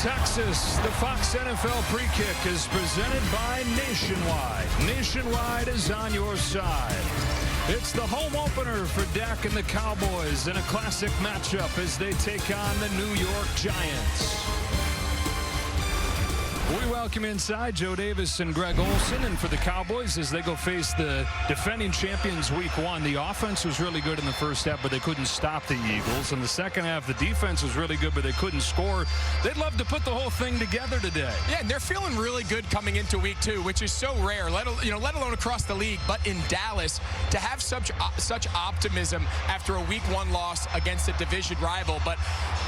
Texas, the Fox NFL Pre-Kick is presented by Nationwide. Nationwide is on your side. It's the home opener for Dak and the Cowboys in a classic matchup as they take on the New York Giants. We welcome inside Joe Davis and Greg Olson, and for the Cowboys as they go face the defending champions week one, the offense was really good in the first half, but they couldn't stop the Eagles. In the second half, the defense was really good, but they couldn't score. They'd love to put the whole thing together today. Yeah, and they're feeling really good coming into week two, which is so rare, let alone across the league. But in Dallas, to have such optimism after a week one loss against a division rival. But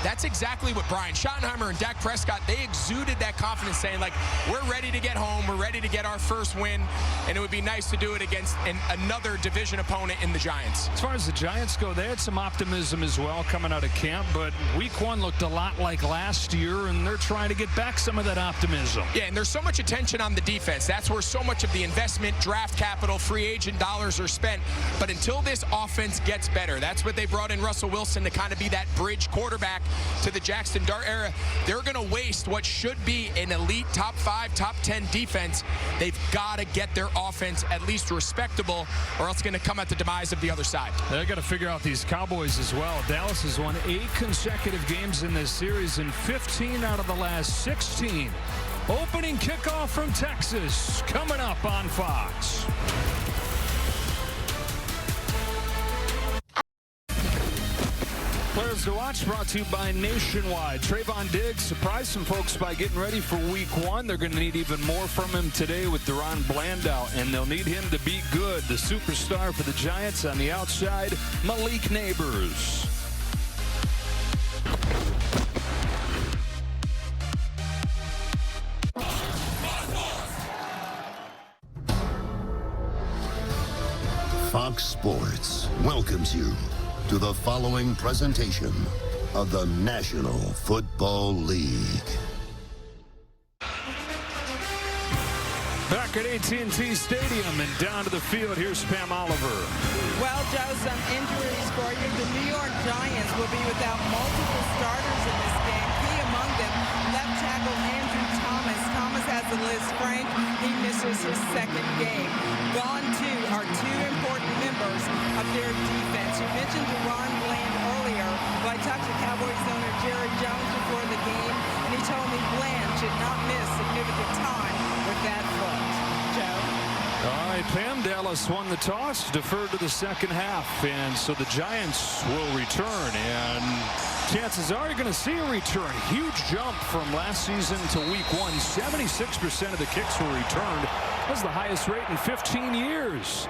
that's exactly what Brian Schottenheimer and Dak Prescott, they exuded that confidence, saying, like, we're ready to get home, we're ready to get our first win, and it would be nice to do it against another division opponent in the Giants. As far as the Giants go, they had some optimism as well coming out of camp, but week one looked a lot like last year, and they're trying to get back some of that optimism. Yeah, and there's so much attention on the defense. That's where so much of the investment, draft capital, free agent dollars are spent. But until this offense gets better, that's what they brought in Russell Wilson to kind of be that bridge quarterback to the Jackson Dart era. They're going to waste what should be an elite top 5, top 10 defense. They've got to get their offense at least respectable, or else it's going to come at the demise of the other side. They got to figure out these Cowboys as well. Dallas has won 8 consecutive games in this series and 15 out of the last 16. Opening kickoff from Texas coming up on Fox. Players to watch brought to you by Nationwide. Trayvon Diggs surprised some folks by getting ready for week one. They're going to need even more from him today with Deron Bland out, and they'll need him to be good. The superstar for the Giants on the outside, Malik Neighbors. Fox Sports welcomes you to the following presentation of the National Football League. Back at AT&T Stadium and down to the field, here's Pam Oliver. Well, Joe, some injuries for you. The New York Giants will be without multiple starters in this game. Key among them, left tackle Andrew Thomas. Thomas has the list. Frank, he misses his second game. Gone too are 2 important members of their defense. You mentioned Deron Bland earlier. Well, I talked to Cowboys owner Jerry Jones before the game, and he told me Bland should not miss significant time with that foot. Joe? All right, Pam, Dallas won the toss, deferred to the second half, and so the Giants will return, and chances are you're going to see a return. Huge jump from last season to week one. 76% of the kicks were returned. That's the highest rate in 15 years.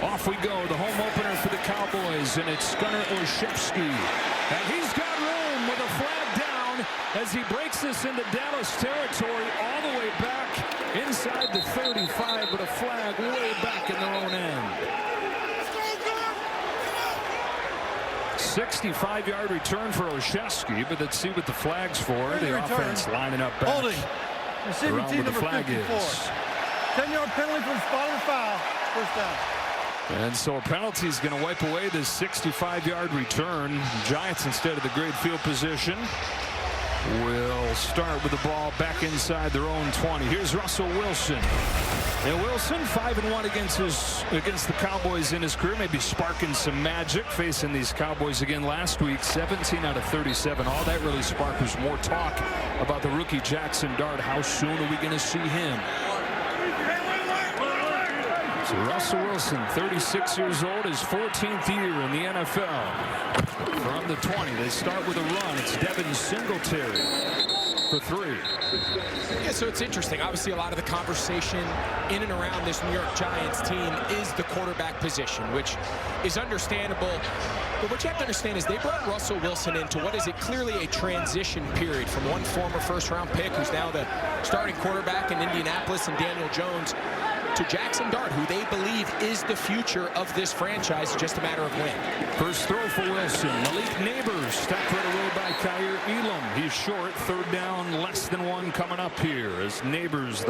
Off we go, the home opener for the Cowboys, and it's Gunnar Olszewski. And he's got room with a flag down as he breaks this into Dallas territory all the way back inside the 35, but a flag way back in their own end. 65-yard return for Olszewski, but let's see what the flag's for. The offense lining up back holding. Receiving around team where the number flag 54. is. 10-yard penalty from spot of the foul. First down. And so a penalty is going to wipe away this 65-yard return. Giants, instead of the great field position, will start with the ball back inside their own 20. Here's Russell Wilson. And Wilson, 5-1 against the Cowboys in his career, maybe sparking some magic, facing these Cowboys again last week. 17 out of 37. All that really sparked was more talk about the rookie Jackson Dart. How soon are we going to see him? So Russell Wilson, 36 years old, his 14th year in the NFL. From the 20, they start with a run. It's Devin Singletary for 3. Yeah, so it's interesting. Obviously, a lot of the conversation in and around this New York Giants team is the quarterback position, which is understandable. But what you have to understand is they brought Russell Wilson into what is clearly a transition period from one former first-round pick, who's now the starting quarterback in Indianapolis, and Daniel Jones, to Jackson Dart, who they believe is the future of this franchise, just a matter of when. First throw for Wilson. Malik Neighbors stopped right away by Kyer Elam. He's short. 3rd down, less than 1 coming up here as Neighbors, the